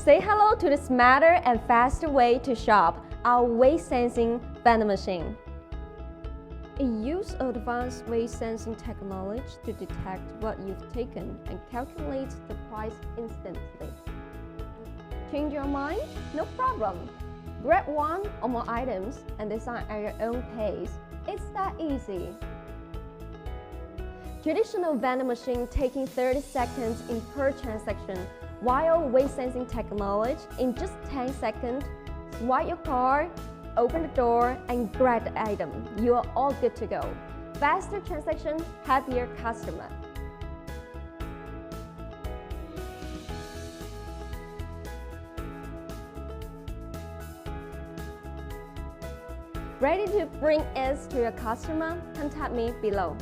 Say hello to the smarter and faster way to shop, our weight sensing vending machine. It uses advanced weight sensing technology to detect what you've taken and calculate the price instantly. Change your mind? No problem. Grab one or more items and decide at your own pace. It's that easy. Traditional vending machine taking 30 seconds in per transaction, while weight sensing technology in just 10 seconds. Swipe your card, open the door, and grab the item. You are all good to go. Faster transaction, happier customer. Ready to bring it to your customer? Contact me below.